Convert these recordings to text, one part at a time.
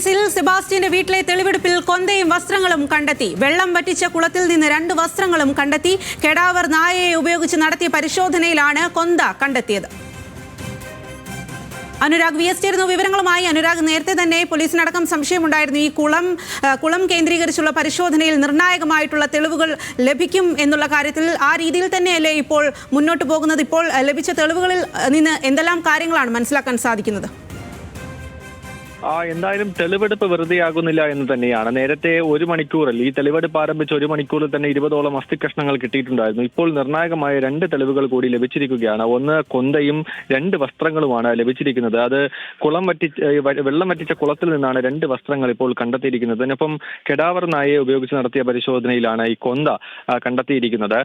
കേസിൽ സെബാസ്റ്റ്യന്റെ വീട്ടിലെ തെളിവെടുപ്പിൽ കൊന്തയും വസ്ത്രങ്ങളും കണ്ടെത്തി. വെള്ളം വറ്റിച്ച കുളത്തിൽ നിന്ന് 2 വസ്ത്രങ്ങളും കണ്ടെത്തി. കെടാവർ നായയെ ഉപയോഗിച്ച് നടത്തിയ പരിശോധനയിലാണ് കൊന്ത കണ്ടെത്തിയത്. അനുരാഗ് വി എസ് ചേരുന്നു വിവരങ്ങളുമായി. അനുരാഗ്, നേരത്തെ തന്നെ പോലീസിനടക്കം സംശയമുണ്ടായിരുന്നു ഈ കുളം കേന്ദ്രീകരിച്ചുള്ള പരിശോധനയിൽ നിർണായകമായിട്ടുള്ള തെളിവുകൾ ലഭിക്കും എന്നുള്ള കാര്യത്തിൽ. ആ രീതിയിൽ തന്നെയല്ലേ ഇപ്പോൾ മുന്നോട്ട് പോകുന്നത്? ഇപ്പോൾ ലഭിച്ച തെളിവുകളിൽ നിന്ന് എന്തെല്ലാം കാര്യങ്ങളാണ് മനസ്സിലാക്കാൻ സാധിക്കുന്നത്? എന്തായാലും തെളിവെടുപ്പ് വെറുതെയാകുന്നില്ല എന്ന് തന്നെയാണ്. നേരത്തെ 1 മണിക്കൂറിൽ ഈ തെളിവെടുപ്പ് ആരംഭിച്ച 1 മണിക്കൂറിൽ തന്നെ 20ഓളം അസ്ഥികഷ്ണങ്ങൾ കിട്ടിയിട്ടുണ്ടായിരുന്നു. ഇപ്പോൾ നിർണായകമായ 2 തെളിവുകൾ കൂടി ലഭിച്ചിരിക്കുകയാണ്. ഒന്ന് കൊന്തയും 2 വസ്ത്രങ്ങളുമാണ് ലഭിച്ചിരിക്കുന്നത്. അത് വെള്ളം വറ്റിച്ച കുളത്തിൽ നിന്നാണ് 2 വസ്ത്രങ്ങൾ ഇപ്പോൾ കണ്ടെത്തിയിരിക്കുന്നത്. അതിനൊപ്പം കെടാവർ നായയെ ഉപയോഗിച്ച് നടത്തിയ പരിശോധനയിലാണ് ഈ കൊന്ത കണ്ടെത്തിയിരിക്കുന്നത്.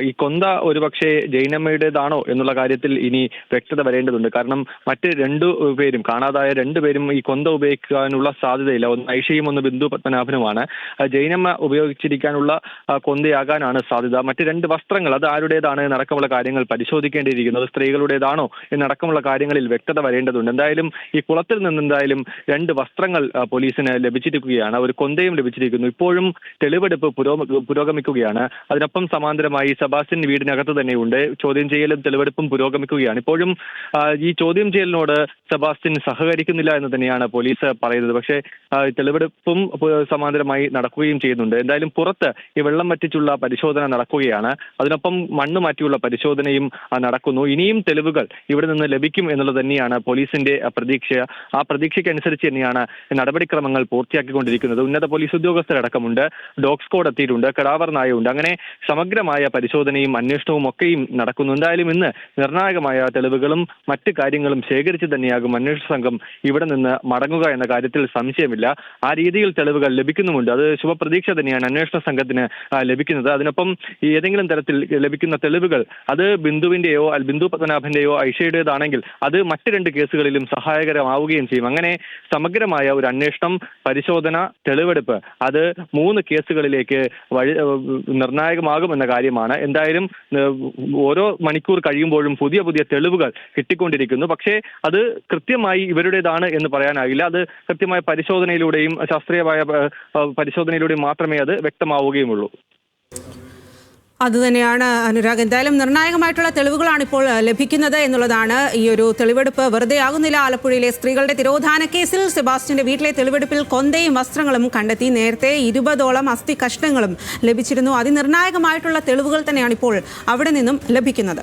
ഈ കൊന്ത ഒരുപക്ഷെ ജൈനമ്മയുടേതാണോ എന്നുള്ള കാര്യത്തിൽ ഇനി വ്യക്തത വരേണ്ടതുണ്ട്. കാരണം മറ്റ് 2 പേരും കാണാതായ 2 പേരും ഈ കൊന്ത ഉപയോഗിക്കാനുള്ള സാധ്യതയില്ല. ഒന്ന് ഐഷയും ഒന്ന് ബിന്ദു പത്മനാഭനുമാണ്. ജൈനമ്മ ഉപയോഗിച്ചിരിക്കാനുള്ള കൊന്തയാകാനാണ് സാധ്യത. മറ്റ് 2 വസ്ത്രങ്ങൾ അത് ആരുടേതാണ് എന്നടക്കമുള്ള കാര്യങ്ങൾ പരിശോധിക്കേണ്ടിയിരിക്കുന്നത്. സ്ത്രീകളുടേതാണോ എന്നടക്കമുള്ള കാര്യങ്ങളിൽ വ്യക്തത വരേണ്ടതുണ്ട്. എന്തായാലും ഈ കുളത്തിൽ നിന്ന് എന്തായാലും 2 വസ്ത്രങ്ങൾ പോലീസിന് ലഭിച്ചിരിക്കുകയാണ്. ഒരു കൊന്തയും ലഭിച്ചിരിക്കുന്നു. ഇപ്പോഴും തെളിവെടുപ്പ് പുരോഗമിക്കുകയാണ്. അതിനൊപ്പം സമാന്തരമായി സെബാസ്റ്റ്യൻ വീടിനകത്ത് തന്നെയുണ്ട്. ചോദ്യം ചെയ്യലും തെളിവെടുപ്പും പുരോഗമിക്കുകയാണ്. ഇപ്പോഴും ഈ ചോദ്യം ചെയ്യലിനോട് സെബാസ്റ്റ്യൻ സഹകരിക്കുന്നില്ല എന്ന് തന്നെയാണ് പോലീസ് പറയുന്നത്. പക്ഷേ തെളിവെടുപ്പും സമാന്തരമായി നടക്കുകയും ചെയ്യുന്നുണ്ട്. എന്തായാലും പുറത്ത് ഈ വെള്ളം വറ്റിച്ചുള്ള പരിശോധന നടക്കുകയാണ്. അതിനൊപ്പം മണ്ണ് മാറ്റിയുള്ള പരിശോധനയും നടക്കുന്നു. ഇനിയും തെളിവുകൾ ഇവിടെ നിന്ന് ലഭിക്കും എന്നുള്ളത് തന്നെയാണ് പോലീസിന്റെ പ്രതീക്ഷ. ആ പ്രതീക്ഷയ്ക്കനുസരിച്ച് തന്നെയാണ് നടപടിക്രമങ്ങൾ പൂർത്തിയാക്കിക്കൊണ്ടിരിക്കുന്നത്. ഉന്നത പോലീസ് ഉദ്യോഗസ്ഥരടക്കമുണ്ട്. ഡോഗ് സ്ക്വാഡ് എത്തിയിട്ടുണ്ട്. കെടാവർ നായുണ്ട്. അങ്ങനെ സമഗ്രമായ പരിശോധനയും അന്വേഷണവും ഒക്കെയും നടക്കുന്നു. എന്തായാലും ഇന്ന് നിർണായകമായ തെളിവുകളും മറ്റ് കാര്യങ്ങളും ശേഖരിച്ച് തന്നെയാകും അന്വേഷണ സംഘം ഇവിടെ നിന്ന് മടങ്ങുക എന്ന കാര്യത്തിൽ സംശയമില്ല. ആ രീതിയിൽ തെളിവുകൾ ലഭിക്കുന്നുമുണ്ട്. അത് ശുഭപ്രതീക്ഷ തന്നെയാണ് അന്വേഷണ സംഘത്തിന് ലഭിക്കുന്നത്. അതിനൊപ്പം ഏതെങ്കിലും തരത്തിൽ ലഭിക്കുന്ന തെളിവുകൾ അത് ബിന്ദുവിന്റെയോ ബിന്ദു പത്മനാഭന്റെയോ ഐഷയുടേതാണെങ്കിൽ അത് മറ്റ് 2 കേസുകളിലും സഹായകരമാവുകയും ചെയ്യും. അങ്ങനെ സമഗ്രമായ ഒരു അന്വേഷണം, പരിശോധന, തെളിവെടുപ്പ് അത് 3 കേസുകളിലേക്ക് നിർണായകമാകുമെന്ന കാര്യമാണ്. എന്തായാലും ഓരോ മണിക്കൂർ കഴിയുമ്പോഴും പുതിയ തെളിവുകൾ കിട്ടിക്കൊണ്ടിരിക്കുന്നു. പക്ഷേ അത് കൃത്യമായി ഇവരുടേതാണ് എന്ന് പറയാനാകില്ല. അത് കൃത്യമായ പരിശോധനയിലൂടെയും ശാസ്ത്രീയമായ പരിശോധനയിലൂടെയും മാത്രമേ അത് വ്യക്തമാവുകയുമുള്ളൂ. അതുതന്നെയാണ് അനുരാഗ്. എന്തായാലും നിർണായകമായിട്ടുള്ള തെളിവുകളാണ് ഇപ്പോൾ ലഭിക്കുന്നത് എന്നുള്ളതാണ്. ഈ ഒരു തെളിവെടുപ്പ് വെറുതെയാകുന്നില്ല. ആലപ്പുഴയിലെ സ്ത്രീകളുടെ തിരോധാന കേസിൽ സെബാസ്റ്റ്യന്റെ വീട്ടിലെ തെളിവെടുപ്പിൽ കൊന്തയും വസ്ത്രങ്ങളും കണ്ടെത്തി. നേരത്തെ 20ഓളം അസ്ഥി കഷ്ണങ്ങളും ലഭിച്ചിരുന്നു. അതിനിർണായകമായിട്ടുള്ള തെളിവുകൾ തന്നെയാണ് ഇപ്പോൾ അവിടെ നിന്നും ലഭിക്കുന്നത്.